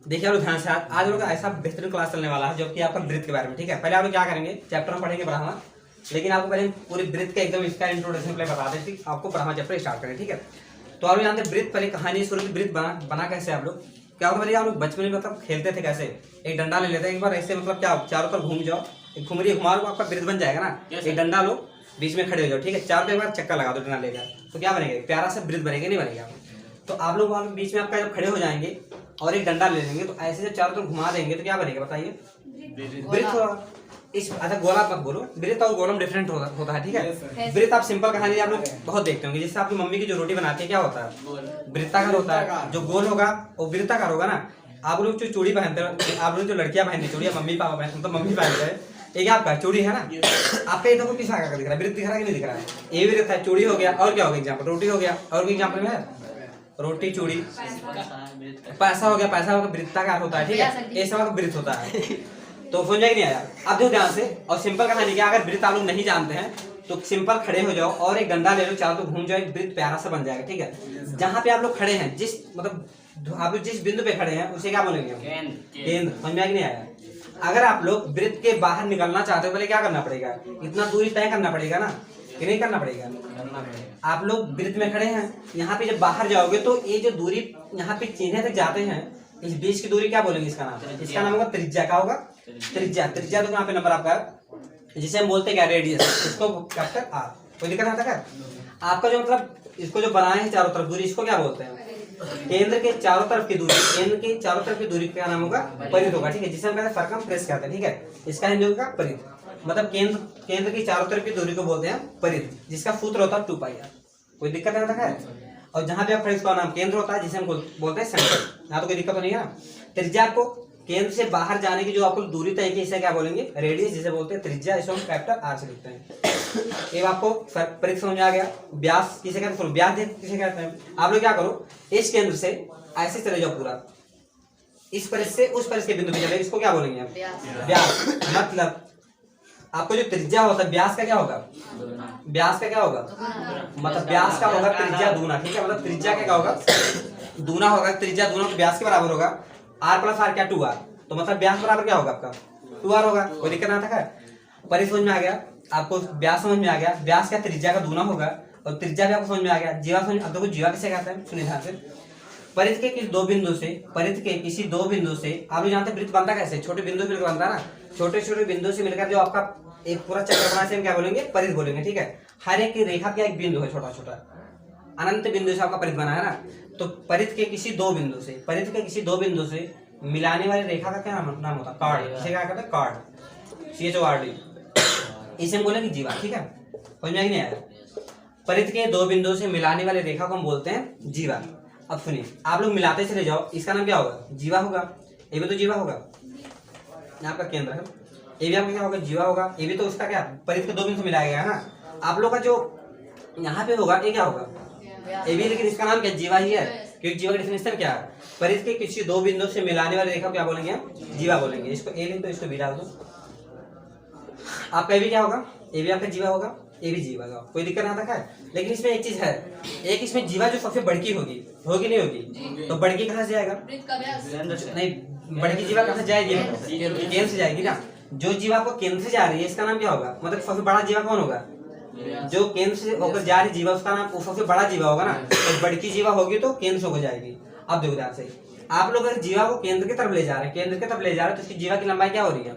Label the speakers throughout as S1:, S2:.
S1: देखिए आप लोग ध्यान से, आज लोग ऐसा बेहतरीन क्लास चलने वाला है जो कि आपका ब्रीथ के बारे में, ठीक है। पहले आप लोग क्या करेंगे, चैप्टर में पढ़ेंगे ब्रह्मा, लेकिन आपको पहले पूरी ब्रीथ का एकदम इसका इंट्रोडक्शन पहले बता दें, ठीक, आपको ब्रह्मा चैप्टर स्टार्ट करें, ठीक है। तो आप लोग जानते हैं ब्रीथ, पहले कहानी शुरू की, ब्रीथ बना कैसे आप लोग, क्या होता है आप लोग बचपन में मतलब खेलते थे कैसे, एक डंडा ले लेते हैं, एक बार ऐसे मतलब क्या चारों तरफ घूम जाओ, एक घुमरी घुमा लो, आपका ब्रीथ बन जाएगा ना। एक डंडा लो, बीच में खड़े हो जाओ, ठीक है, चारों पे एक बार चक्कर लगा दो डंडा लेकर, तो क्या बनेगा, प्यारा सा ब्रीथ बनेगा, नहीं बनेगा। तो आप लोग वहाँ बीच में आपका जब खड़े हो जाएंगे और एक डंडा ले लेंगे, तो ऐसे जब चारों तरफ घुमा देंगे तो क्या बनेगा बताइए, ब्रीथ होगा। इस अच्छा गोला मत बोलो, ब्रीथ और गोलम डिफरेंट होता है, ठीक है। ब्रीथ आप सिंपल कहानी आप लोग बहुत देखते होंगे, जैसे आपकी मम्मी की जो रोटी बनाती है क्या होता है, वृत्ताकार होता है, जो गोल होगा वो वृत्ताकार होगा ना। आप लोग जो चूड़ी पहनते हो, आप लोग जो लड़कियां पहनती चूड़ी, मम्मी पापा पहनते, तो मम्मी पहनते हैं, एक आपका चूड़ी है ना, आपका ये देखो किस आकार का दिख रहा है, वृत्त दिख रहा है कि नहीं दिख रहा है, ये भी वृत्त है, चूड़ी हो गया, और क्या हो गया एग्जाम्पल, रोटी हो गया, और कोई एग्जाम्पल में है रोटी चूड़ी, पैसा हो गया, पैसा होगा वृत्ताकार होता है, ठीक है, ये सब वृत्त होता है। तो समझ में नहीं आया, अब देखो ध्यान से, और सिंपल कहानी क्या, अगर वृत्त आप लोग नहीं जानते हैं तो सिंपल खड़े हो जाओ और एक डंडा ले लो, चारों तो घूम जाओ, एक वृत्त प्यारा सा बन जाएगा, ठीक है। जहाँ पे आप लोग खड़े हैं, जिस मतलब आप लोग जिस बिंदु पे खड़े हैं उसे क्या बोलेंगे, केंद्र। समझ में नहीं आया। अगर आप लोग वृत्त के बाहर निकलना चाहते हो, पहले क्या करना पड़ेगा, इतना दूरी तय करना पड़ेगा ना, कि नहीं करना पड़ेगा। आप लोग वृत्त में खड़े हैं, यहाँ पे जब बाहर जाओगे तो ये जो दूरी यहाँ पे चिन्ह तक जाते हैं, इस बीच की दूरी क्या बोलेंगे, इसका नाम होगा त्रिज्या। क्या होगा, त्रिज्या। त्रिज्या तो यहाँ पे नंबर आपका, जिसे हम बोलते हैं क्या, रेडियस, इसको कैपिटल आर। कोई दिक्कत आता है, आपका जो मतलब इसको जो बनाए हैं चारों तरफ दूरी, इसको क्या बोलते हैं, केंद्र के चारों तरफ की दूरी, केंद्र के चारों तरफ की दूरी का नाम होगा परिध होगा, ठीक है, जिसे हम कहते हैं सर्कमफ्रेंस कहते हैं, ठीक है। इसका हिंदी होगा परिध, मतलब केंद्र की चारों तरफ की दूरी को बोलते हैं परिध, जिसका सूत्र होता है 2πr। कोई दिक्कत है। और जहां पे आप खड़े उसका नाम केंद्र होता है, जिसे हम बोलते हैं सेंटर। यहाँ तो कोई दिक्कत तो नहीं है ना। त्रिज्या को केंद्र से बाहर जाने की जो आपको दूरी तय की, इसे क्या बोलेंगे, रेडियस, जिसे बोलते हैं त्रिज्या, इसको हम कैपिटल आर से लिखते हैं। ये आपको परिध समझ आ गया। व्यास किसे कहते हैं, व्यास किसे कहते हैं। आप लोग क्या करो, इस केंद्र से ऐसे चले जाओ पूरा, इस परिध से उस परिध के बिंदु पे चले, इसको क्या बोलेंगे आप, व्यास। मतलब आपको जो त्रिज्या होता है, व्यास का क्या होगा, व्यास का क्या होगा, मतलब व्यास का होगा त्रिज्या दूना, ठीक है। मतलब त्रिज्या का क्या होगा, दूना होगा, त्रिज्या दूना तो व्यास के बराबर होगा, आर प्लस आर क्या 2r, तो मतलब व्यास बराबर क्या होगा आपका 2r होगा। कोई दिक्कत ना था। परिध समझ में आ गया आपको, व्यास समझ में आ गया, व्यास क्या त्रिज्या का दूना होगा, और त्रिज्या भी आपको समझ में आ गया। जीवा समझ, अब देखो जीवा किसे कहते हैं, सुनिए ध्यान से। परिध के किसी दो बिंदु से, परिध के किसी दो बिंदु से, आप लोग जानते हैं वृत्त बनता कैसे, छोटे बिंदु से मिलकर बनता है ना, छोटे छोटे बिंदु से मिलकर जो आपका एक पूरा चक्र बना, से हम क्या बोलेंगे, परिध बोलेंगे, ठीक है। हर एक की रेखा का एक बिंदु है, छोटा छोटा अनंत बिंदु से आपका परिध बना है ना। तो परिध के किसी दो बिंदु से, परिध के किसी दो बिंदु से मिलाने वाली रेखा का क्या नाम होता है, कार्ड। इसे क्या कहते हैं, कार्ड, CHORD। इसे हम बोलेंगे जीवा, ठीक है। समझ में नहीं आया। परिध के दो बिंदु से मिलाने वाली रेखा को हम बोलते हैं जीवा। अब सुनिए, आप लोग मिलाते चले जाओ, इसका नाम क्या होगा, जीवा होगा। ये भी तो जीवा होगा, आपका केंद्र है, ये भी आपका क्या होगा, जीवा होगा। ये भी तो उसका क्या, परिध के दो बिंदु से मिलाया गया है ना। आप लोग का जो यहाँ पे होगा, ये क्या होगा, ये भी, लेकिन इसका नाम क्या, जीवा ही है, क्योंकि जीवा का डेफिनेशन क्या है, परिध के किसी दो बिंदु से मिलाने वाली रेखा क्या बोलेंगे, जीवा बोलेंगे। इसको ए लिख दो, इसको बी डाल दो। आपका ये भी क्या होगा, ये भी आपका जीवा होगा, ये भी जीवा होगा। कोई दिक्कत ना है। लेकिन इसमें एक चीज है, एक इसमें जीवा जो सबसे बड़की होगी नहीं होगी, तो बड़की कहाँ से जाएगा, नहीं, बड़की जीवा कहाँ से जाएगी, केंद्र से जाएगी ना। जो जीवा को केंद्र से जा रही है, इसका नाम क्या होगा, मतलब सबसे बड़ा जीवा कौन होगा, जो केंद्र से होकर जा रही जीवा, उसका नाम सबसे बड़ा जीवा होगा ना। तो बड़की जीवा होगी तो केंद्र से हो जाएगी। अब देखो ध्यान से, आप लोग अगर जीवा को केंद्र की तरफ ले जा रहे हैं, केंद्र की तरफ ले जा रहे हैं, तो इसकी जीवा की लंबाई क्या हो रही है,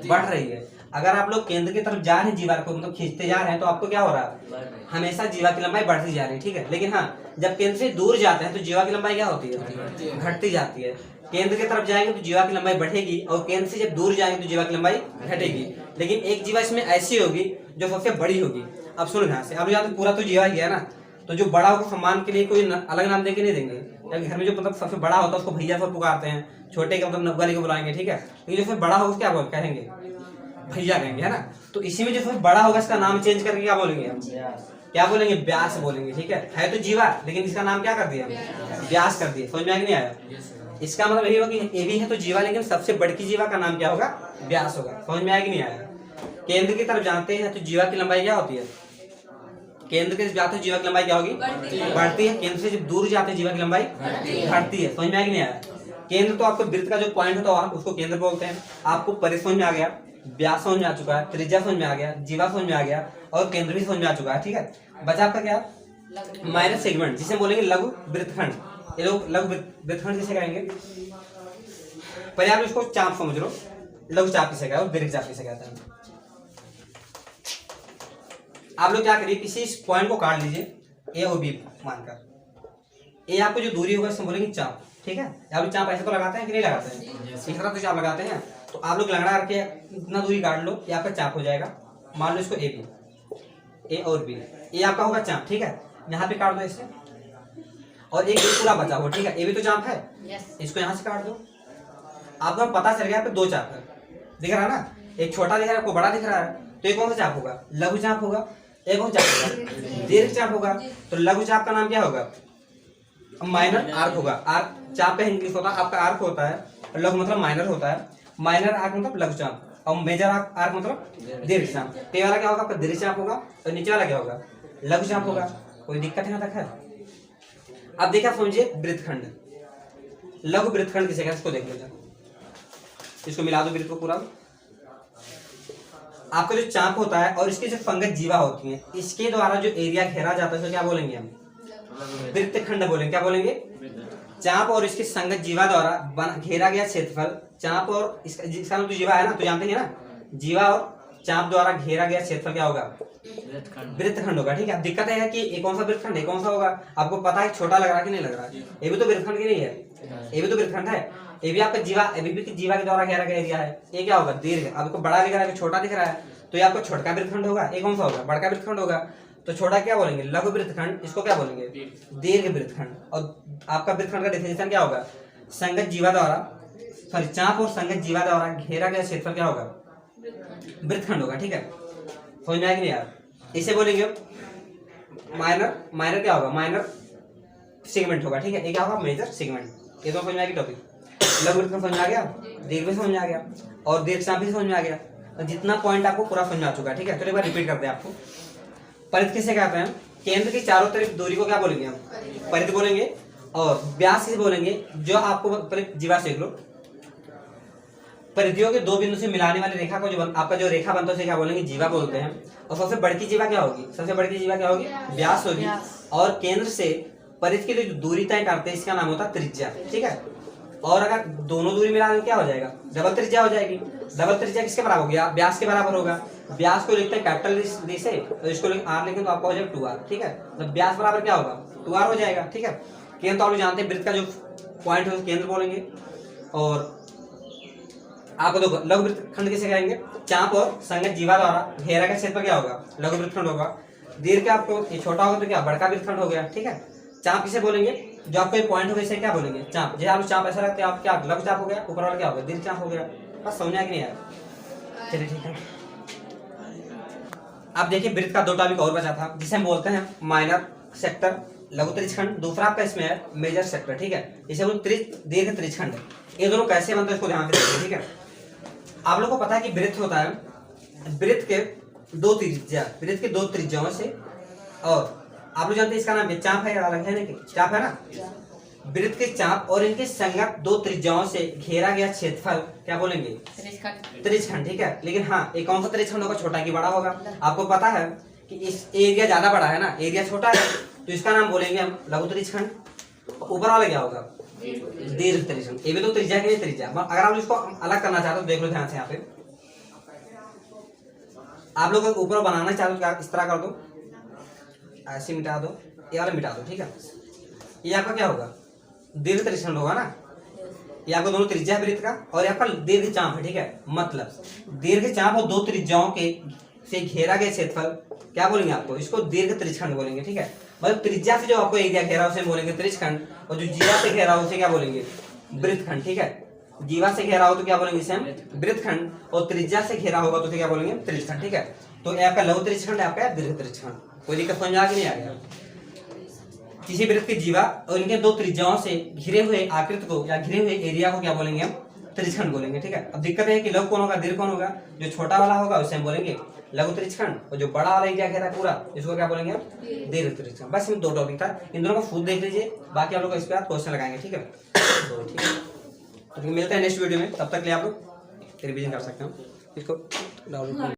S1: बढ़ रही है। अगर आप लोग केंद्र की तरफ जा रहे हैं, जीवा को मतलब खींचते जा रहे हैं, तो आपको क्या हो रहा है, हमेशा जीवा की लंबाई बढ़ती जा रही है, ठीक है। लेकिन हाँ, जब केंद्र से दूर जाते हैं तो जीवा की लंबाई क्या होती है, घटती जाती है। केंद्र की तरफ जाएंगे तो जीवा की लंबाई बढ़ेगी, और केंद्र से जब दूर जाएंगे तो जीवा की लंबाई घटेगी। लेकिन एक जीवा इसमें ऐसी होगी जो सबसे बड़ी होगी। अब सुनो ध्यान से, अब यहाँ तो पूरा तो जीवा ही है ना, तो जो बड़ा होगा सम्मान के लिए कोई अलग नाम देके नहीं देंगे। घर में जो मतलब सबसे बड़ा होता है उसको भैया सब पुकारते हैं, छोटे के मतलब नब्बली को बुलाएंगे, ठीक है। लेकिन जो सबसे बड़ा होगा उसको क्या कहेंगे, भैया कहेंगे, है ना। तो इसी में जो सबसे बड़ा होगा इसका नाम चेंज करके क्या बोलेंगे हम, क्या बोलेंगे, व्यास बोलेंगे, ठीक है तो जीवा, लेकिन इसका नाम क्या कर दिया, व्यास कर दिया। समझ में नहीं आया। इसका मतलब यही होगा कि ये भी है तो जीवा, लेकिन सबसे बड़की जीवा का नाम क्या होगा, व्यास होगा। समझ में आया कि नहीं आया। केंद्र की तरफ जानते हैं तो जीवा की लंबाई क्या होती है, केंद्र के जाते जीवा की लंबाई क्या होगी, बढ़ती है। केंद्र से जब दूर जाते हैं जीवा की लंबाई घटती है। समझ में आया कि नहीं आया। केंद्र तो आपको वृत्त का जो पॉइंट होता है उसको केंद्र बोलते हैं। आपको परिधि समझ में आ गया, व्यास समझ में आ चुका है, त्रिज्या समझ में आ गया, जीवा समझ में आ गया और केंद्र भी समझ में आ चुका है। ठीक है, बचा आपका क्या, माइनर सेगमेंट, जिसे बोलेंगे लघु वृत्तखंड। ये लोग लघु वृत्तखंड किसे कहेंगे, पहले आप इसको चाप समझ लो, लघु चाप किसे कहते हैं और दीर्घ चाप किसे कहते हैं। आप लोग क्या करिए, किसी पॉइंट को काट लीजिए ए और बी मानकर, ए आपको जो दूरी होगा इसको बोलेंगे चाप। ठीक है, आप लोग चाप ऐसे तो लगाते हैं कि नहीं लगाते हैं, इस तरह तो चाप लगाते हैं। तो आप लोग लंगड़ा करके इतना दूरी काट लो, ये आपका चाप हो जाएगा। मान लो इसको ए बी, ए और बी, ये आपका होगा चाप। ठीक है, यहाँ पे काट दो इसे, और एक पूरा बचा हो। ठीक है, ये भी तो चाप है, इसको यहाँ से काट दो। आपको पता चल गया यहाँ पे दो चाप है, दिख रहा है ना, एक छोटा दिख रहा है, आपको बड़ा दिख रहा है, तो ये कौन सा चाप होगा, लघु चाप होगा। एक कौन चाप होगा, दीर्घ चाप होगा। तो लघु चाप का नाम क्या होगा, माइनर आर्क होगा। आर्क चाप का इंग्लिश होता है, आपका आर्क होता है, लघु मतलब माइनर होता है, माइनर आर्क मतलब लघु चाप, और मेजर आर्क मतलब दीर्घ चाप। ये वाला क्या होगा आपका दीर्घ चाप होगा, और नीचे वाला क्या होगा, लघु चाप होगा। कोई दिक्कत यहाँ तक है। अब देखा समझिए वृत्तखंड, लघु वृत्तखंड किसे कहते हैं, इसको देख लीजिए, इसको मिला दो वृत्त को पूरा। आपका जो चाप होता है और इसकी जो फंगस जीवा होती है, इसके द्वारा जो एरिया घेरा जाता है उसको क्या बोलेंगे हम, वृत्तखंड बोलेंगे। क्या बोलेंगे, चाप और इसकी संगत जीवा द्वारा घेरा गया क्षेत्रफल। चाप और इसका नाम तो जीवा है ना, तो जानते हैं ना, जीवा और चाप द्वारा घेरा गया क्षेत्रफल क्या होगा, वृत्तखंड होगा। ठीक है, दिक्कत है कि ये कौन सा वृत्तखंड है, कौन सा होगा, आपको पता है छोटा लग रहा है कि नहीं लग रहा है, ये भी तो वृत्तखंड की नहीं है, ये भी तो वृत्तखंड है, ये भी आपका जीवा, ये भी जीवा के द्वारा घेरा गया एरिया है। ये क्या होगा, दीर्घ। आपको बड़ा दिख रहा है, छोटा दिख रहा है, तो ये आपको छोटा वृत्तखंड होगा। ये कौन सा होगा, बड़का वृत्तखंड होगा। तो छोटा क्या बोलेंगे, लघु वृत्तखंड, इसको क्या बोलेंगे, दीर्घ वृत्तखंड। और आपका वृत्तखंड का डेफिनेशन क्या होगा, संगत जीवा द्वारा, सॉरी चाप और संगत जीवा द्वारा घेरा गया क्षेत्रफल क्या होगा, वृत्तखंड होगा। ठीक है, समझ में आया कि नहीं यार। इसे बोलेंगे माइनर, माइनर क्या होगा, माइनर सेगमेंट होगा। ठीक है, ये क्या होगा, मेजर सेगमेंट। ये तो समझ में आएगी टॉपिक। लघु वृत्तखंड समझ में आ गया, दीर्घ भी समझ में आ गया, और दीर्घ चाप भी समझ में आ गया। तो जितना पॉइंट आपको पूरा समझ में आ चुका है। ठीक है, तो एक बार रिपीट करते हैं आपको। परिधि किसे कहते हैं, केंद्र की चारों तरफ दूरी को क्या बोलेंगे हम, परिधि बोलेंगे। और व्यास किसे बोलेंगे, जो आपको जीवा सीख लो, परिधियों के दो बिंदु से मिलाने वाली रेखा को जो आपका जो रेखा बनता है उसे क्या बोलेंगे, जीवा बोलते हैं। और सबसे बड़ी जीवा क्या होगी, सबसे बड़ी जीवा क्या होगी, व्यास होगी। और केंद्र से परिधि की जो दूरी तय करते हैं इसका नाम होता है त्रिज्या। ठीक है, और अगर दोनों दूरी मिला दें क्या हो जाएगा, डबल त्रिज्या हो जाएगी। डबल त्रिज्या किसके बराबर होगी, व्यास के बराबर होगा। व्यास को लिखते हैं कैपिटल डी से, तो इसको आर लिखें तो आपका हो जाएगा 2r। ठीक है, तो व्यास बराबर क्या होगा, 2r हो जाएगा। ठीक है, केंद्र तो आप लोग जानते हैं, वृत्त का जो पॉइंट है केंद्र बोलेंगे। और आपको देखो लघु वृत्तखंड किसे कहेंगे, चाप और संगत जीवा द्वारा घेरा का क्षेत्र क्या होगा, लघु वृत्तखंड होगा। दीर्घ का आपको ये छोटा होगा तो क्या, बड़का वृत्तखंड हो गया। ठीक है, चाप किसे बोलेंगे, जो आपको पॉइंट होगा इसे क्या बोलेंगे, चाप। जैसे आप चाप ऐसा रखते हैं, आप क्या लघु चाप हो गया, ऊपर वाला क्या होगा, दीर्घ चाप हो गया। बस समझा कि नहीं यार। चलिए ठीक है, अब देखिए वृत्त का दो टॉपिक और बचा था, जिसे हम बोलते हैं माइनर सेक्टर, लघु त्रिज्यखंड। दूसरा आपका इसमें है मेजर सेक्टर। ठीक है, इसे हम दीर्घ त्रिज्यखंड। ये दोनों कैसे बनते हैं इसको ध्यान से देखिए। ठीक है, आप लोगों को पता है कि वृत्त होता है, वृत्त के दो त्रिज्या, वृत्त के दो त्रिज्याओं से, और आप लोग जानते हैं इसका नाम चाप है, अलग है ना, चाप है ना। वृत्त के चाप और इनके संगत दो त्रिज्याओं से घेरा गया क्षेत्रफल क्या बोलेंगे, त्रिज्यखंड। ठीक है, लेकिन हाँ, एक कौन सा त्रिज्यखंड होगा, छोटा की बड़ा होगा। आपको पता है कि इस एरिया ज्यादा बड़ा है ना, एरिया छोटा है, तो इसका नाम बोलेंगे हम लघु त्रिज्यखंड। ऊपर वाला क्या होगा, दीर्घ त्रिज्यखंड। ये भी तो त्रिज्या के लिए त्रिज्या। अगर आप इसको अलग करना चाहते हो देख लो ध्यान से। यहाँ पे आप लोग ऊपर बनाना चाहते हो, इस तरह कर दो, ऐसे मिटा दो, ये वाला मिटा दो। ठीक है, ये आपका क्या होगा, दीर्घ त्रिज्यखंड होगा ना। ये आपको दोनों त्रिज्या है वृत्त का, और आपका दीर्घ चाप है। ठीक है, मतलब दीर्घ चाप और दो त्रिज्याओं के से घेरा गया क्षेत्रफल क्या बोलेंगे आपको, इसको दीर्घ त्रिज्यखंड बोलेंगे। ठीक है, मतलब त्रिज्या से जो आपको एरिया घेरा उसे बोलेंगे त्रिज्यखंड, और जो जीवा से घेरा उसे क्या बोलेंगे, वृत्तखंड। ठीक है, जीवा से घेरा हो तो क्या बोलेंगे इसे हम वृत्तखंड, और त्रिज्या से घेरा होगा तो उसे क्या बोलेंगे, त्रिज्यखंड। ठीक है, तो ये आपका लघु त्रिज्यखंड है, आपका दीर्घ त्रिज्यखंड। कोई दिक्कत समझ आ गई नहीं आ गया। किसी वृत्त के जीवा और इनके दो त्रिज्याओं से घिरे हुए आकृति को या घिरे हुए एरिया को क्या बोलेंगे हम, त्रिज्यखंड बोलेंगे। ठीक है, अब दिक्कत है कि लघु कौन होगा, दीर्घ कौन होगा, जो छोटा वाला होगा उसे हम बोलेंगे लघु त्रिज्यखंड, और जो बड़ा वाला एरिया घेरा पूरा इसको क्या बोलेंगे हम, दीर्घ त्रिज्यखंड। बस इन दो टॉपिक था, इन दोनों को खुद देख लीजिए, बाकी आप लोग इस पर क्वेश्चन लगाएंगे। ठीक है, तो ठीक है। तो मिलते हैं नेक्स्ट वीडियो में, तब तक के लिए आप लोग रिवीजन कर सकते हो इसको डाउनलोड।